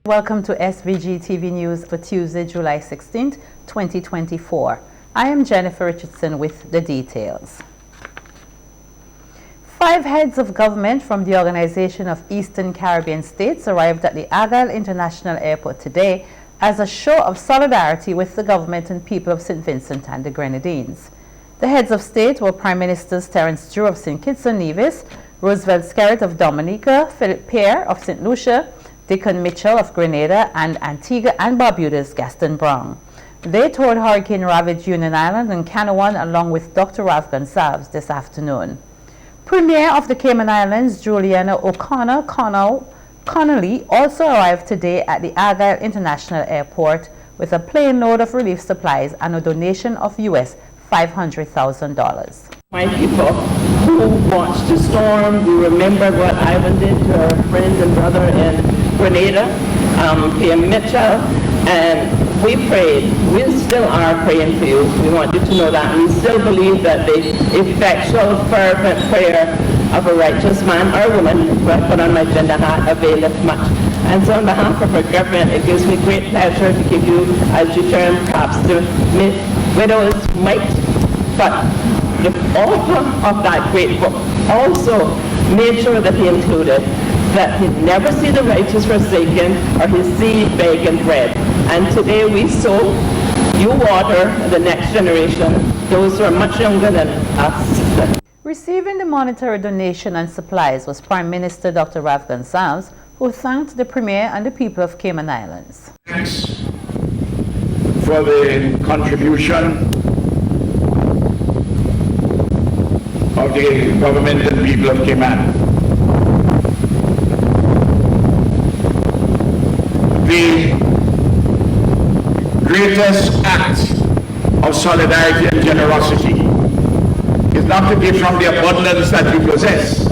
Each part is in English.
Welcome to SVG-TV News for Tuesday, July 16, 2024. I am Jennifer Richardson with the details. 5 heads of government from the Organization of Eastern Caribbean States arrived at the Argyle International Airport today as a show of solidarity with the government and people of St. Vincent and the Grenadines. The heads of state were Prime Ministers Terence Drew of St. Kitts and Nevis, Roosevelt Skerritt of Dominica, Philip Pierre of St. Lucia, Dickon Mitchell of Grenada, and Antigua and Barbuda's Gaston Brown. They toured hurricane-ravaged Union Island and Canouan along with Dr. Ralph Gonsalves this afternoon. Premier of the Cayman Islands, Juliana O'Connor Connolly, also arrived today at the Argyle International Airport with a plane load of relief supplies and a donation of US $500,000. My people who watched the storm, we remembered what Ivan did to our friend and brother in Grenada, Pierre Mitchell, and we prayed. We still are praying for you. We want you to know that. We still believe that the effectual, fervent prayer of a righteous man or woman, who I put on my gender hat, availeth much. And so on behalf of our government, it gives me great pleasure to give you, as you term, perhaps the widow's mite, but the author of that great book also made sure that he included that he'd never see the righteous forsaken or his seed begging bread. And today we sow, you water the next generation, those who are much younger than us. Receiving the monetary donation and supplies was Prime Minister Dr. Ralph Gonsalves, who thanked the Premier and the people of Cayman Islands. Thanks for the contribution of the government and people of Cayman. The greatest act of solidarity and generosity is not to give from the abundance that you possess,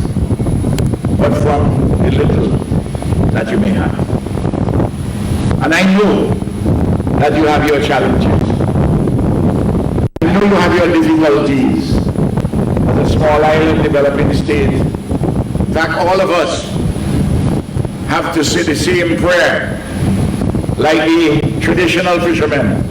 but from the little that you may have. And I know that you have your challenges. I know you have your difficulties. As a small island developing state, in fact, all of us have to say the same prayer like the traditional fishermen.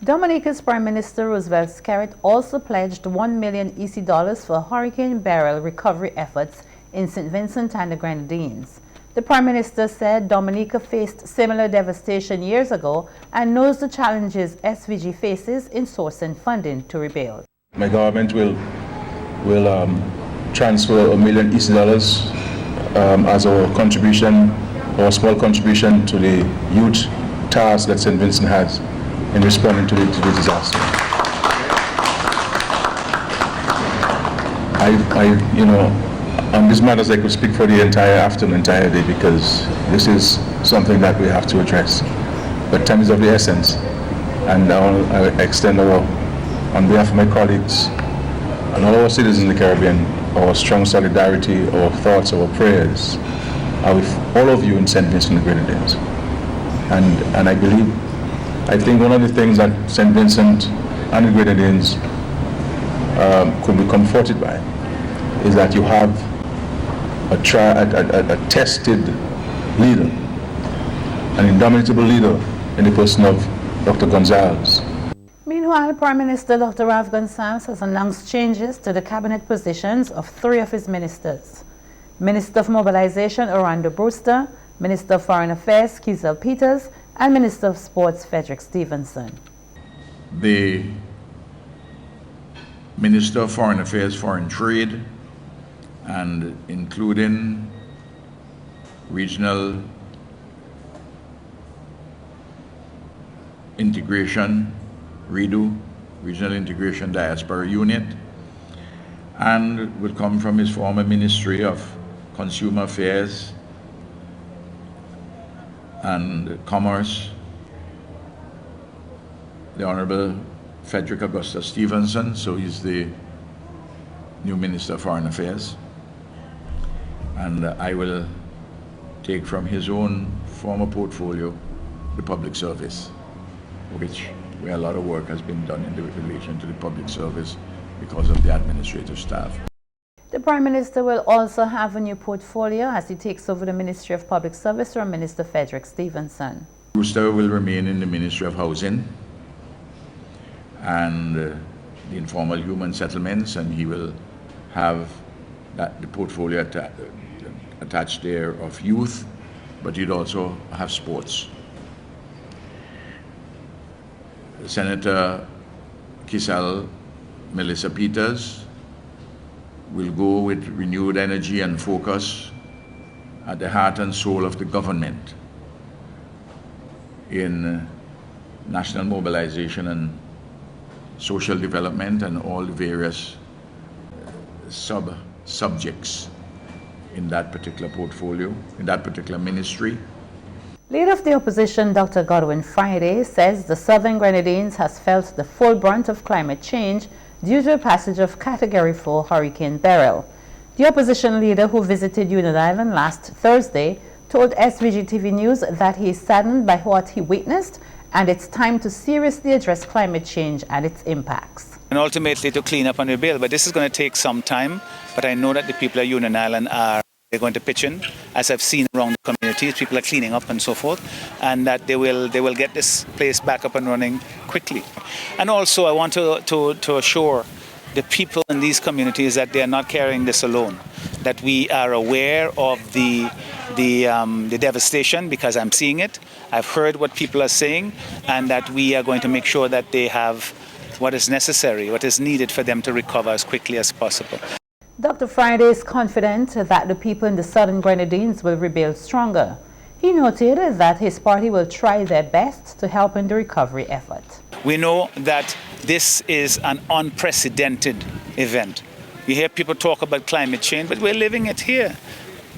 Dominica's Prime Minister Roosevelt Skerritt also pledged $1 million EC for hurricane barrel recovery efforts in St. Vincent and the Grenadines. The Prime Minister said Dominica faced similar devastation years ago and knows the challenges SVG faces in sourcing funding to rebuild. My government will transfer $1 million EC as our contribution, our small contribution to the youth task that St. Vincent has in responding to the disaster. On these matters I could speak for the entire afternoon, entire day, because this is something that we have to address. But time is of the essence, and I extend on behalf of my colleagues and all our citizens in the Caribbean, our strong solidarity, our thoughts, our prayers are with all of you in St. Vincent and the Grenadines. And I think one of the things that St. Vincent and the Grenadines could be comforted by is that you have a tested leader, an indomitable leader in the person of Dr. Gonsalves. Meanwhile, Prime Minister Dr. Ralph Gonsalves has announced changes to the cabinet positions of 3 of his ministers. Minister of Mobilization, Orlando Brewster, Minister of Foreign Affairs, Kiesel Peters, and Minister of Sports, Frederick Stevenson. The Minister of Foreign Affairs, Foreign Trade, and including regional integration, REDU, Regional Integration Diaspora Unit, and would come from his former Ministry of Consumer Affairs and Commerce, the Honorable Frederick Augusta Stevenson, so he's the new Minister of Foreign Affairs. And I will take from his own former portfolio the public service, where a lot of work has been done in relation to the public service because of the administrative staff. The Prime Minister will also have a new portfolio as he takes over the Ministry of Public Service from Minister Frederick Stevenson. Brewster will remain in the Ministry of Housing and the informal human settlements, and he will have the portfolio attached there of youth, but he'd also have sports. Senator Kisel Melissa Peters will go with renewed energy and focus at the heart and soul of the government in national mobilization and social development and all the various subjects in that particular portfolio, in that particular ministry. Leader of the opposition, Dr. Godwin Friday, says the Southern Grenadines has felt the full brunt of climate change due to the passage of Category 4 Hurricane Beryl. The opposition leader, who visited Union Island last Thursday, told SVG-TV News that he is saddened by what he witnessed, and it's time to seriously address climate change and its impacts. And ultimately to clean up and rebuild, but this is going to take some time, but I know that the people of Union Island they're going to pitch in, as I've seen around the communities. People are cleaning up and so forth, and that they will get this place back up and running quickly. And also I want to assure the people in these communities that they are not carrying this alone, that we are aware of the devastation, because I'm seeing it, I've heard what people are saying, and that we are going to make sure that they have what is necessary, what is needed for them to recover as quickly as possible. Dr. Friday is confident that the people in the Southern Grenadines will rebuild stronger. He noted that his party will try their best to help in the recovery effort. We know that this is an unprecedented event. You hear people talk about climate change, but we're living it here.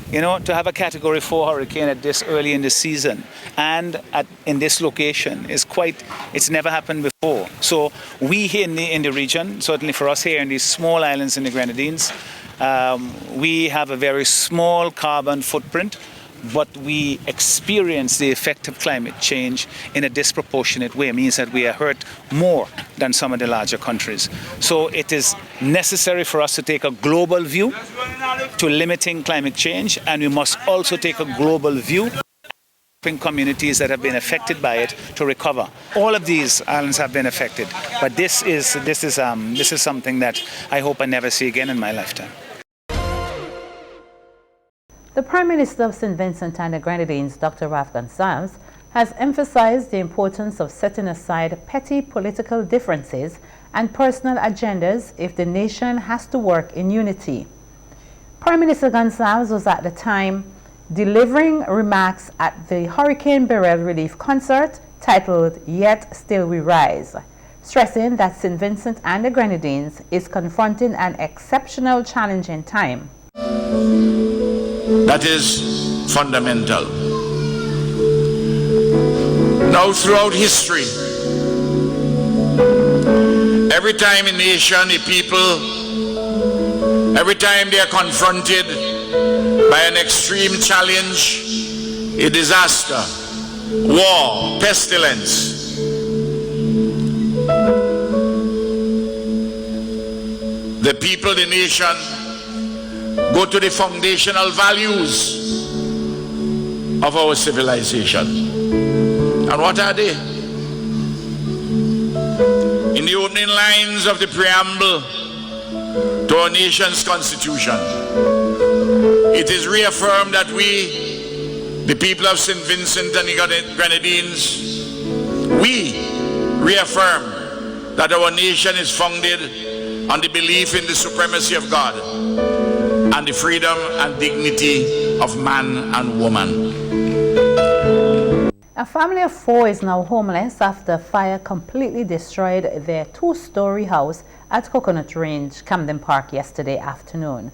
You know, to have a Category 4 hurricane at this early in the season and in this location is it's never happened before. So we here in the region, certainly for us here in these small islands in the Grenadines, we have a very small carbon footprint, but we experience the effect of climate change in a disproportionate way. It means that we are hurt more than some of the larger countries. So it is necessary for us to take a global view to limiting climate change, and we must also take a global view in communities that have been affected by it to recover. All of these islands have been affected, but this is something that I hope I never see again in my lifetime. The Prime Minister of St. Vincent and the Grenadines, Dr. Ralph Gonsalves, has emphasized the importance of setting aside petty political differences and personal agendas if the nation has to work in unity. Prime Minister Gonsalves was at the time delivering remarks at the Hurricane Beryl relief concert titled Yet Still We Rise, stressing that St. Vincent and the Grenadines is confronting an exceptional challenging time. That is fundamental. Now, throughout history, every time a nation, a people, every time they are confronted by an extreme challenge, a disaster, war, pestilence, the people, the nation, go to the foundational values of our civilization. And what are they? In the opening lines of the preamble to our nation's constitution, it is reaffirmed that we, the people of St. Vincent and the Grenadines, we reaffirm that our nation is founded on the belief in the supremacy of God and the freedom and dignity of man and woman. A family of 4 is now homeless after fire completely destroyed their 2-story house at Coconut Range, Camden Park yesterday afternoon.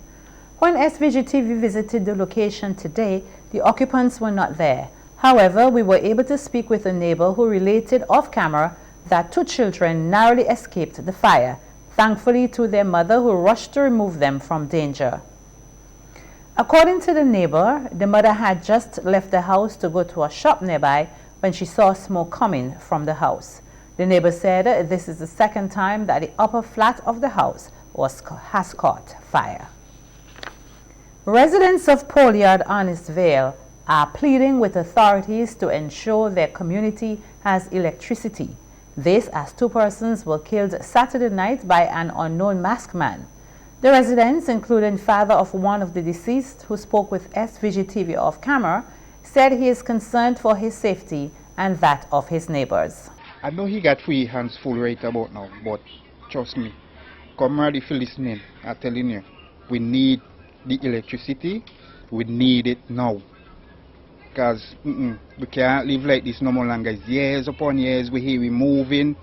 When SVG-TV visited the location today, the occupants were not there. However, we were able to speak with a neighbor who related off camera that 2 children narrowly escaped the fire, thankfully to their mother who rushed to remove them from danger. According to the neighbor, the mother had just left the house to go to a shop nearby when she saw smoke coming from the house. The neighbor said this is the second time that the upper flat of the house has caught fire. Residents of Poleyard, Honest are pleading with authorities to ensure their community has electricity. This as 2 persons were killed Saturday night by an unknown masked man. The residents, including father of one of the deceased who spoke with SVG-TV off camera, said he is concerned for his safety and that of his neighbors. I know he got 3 hands full right about now, but trust me, come ready for listening. I'm telling you, we need the electricity, we need it now. Because we can't live like this no more longer. It's years upon years we here, we moving,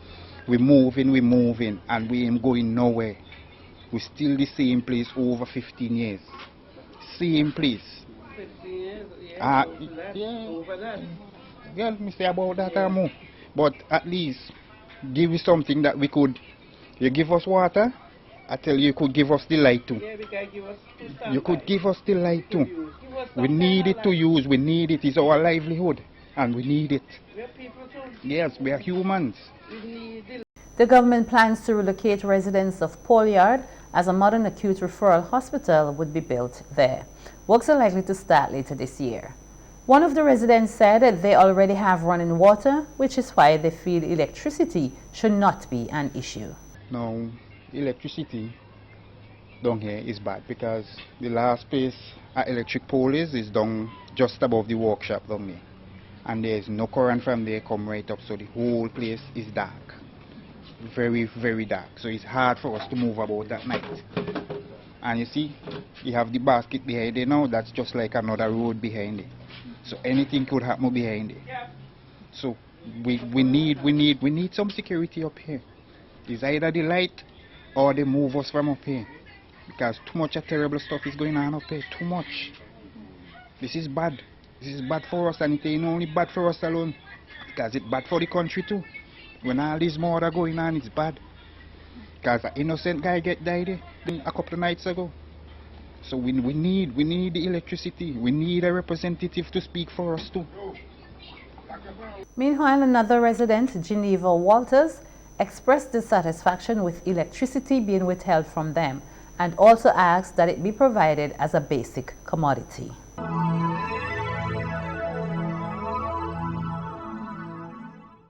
and we ain't going nowhere. We're still the same place over 15 years. Same place. 15 years? Yeah, Over that. Yeah, let me say about that or more. But at least give us something that we could. You give us water, I tell you, you could give us the light too. Yeah, because give us You could give us the light too. Give us We need it to use, we need it. It's our livelihood and we need it. We're people too. Yes, we are humans. We need the The government plans to relocate residents of Poleyard as a modern acute referral hospital would be built there. Works are likely to start later this year. One of the residents said that they already have running water, which is why they feel electricity should not be an issue. Now, electricity down here is bad because the last place our electric pole is down just above the workshop down there. And there is no current from there come right up, so the whole place is dark. Very, very dark. So it's hard for us to move about that night. And you see, you have the basket behind there now, that's just like another road behind it. So anything could happen behind it. So we need some security up here. It's either the light or they move us from up here. Because too much of terrible stuff is going on up here. Too much. This is bad. This is bad for us, and it ain't only bad for us alone. Because it's bad for the country too. When all this murder going on, it's bad. Because an innocent guy died a couple of nights ago. So we need the electricity. We need a representative to speak for us too. Meanwhile, another resident, Geneva Walters, expressed dissatisfaction with electricity being withheld from them and also asked that it be provided as a basic commodity.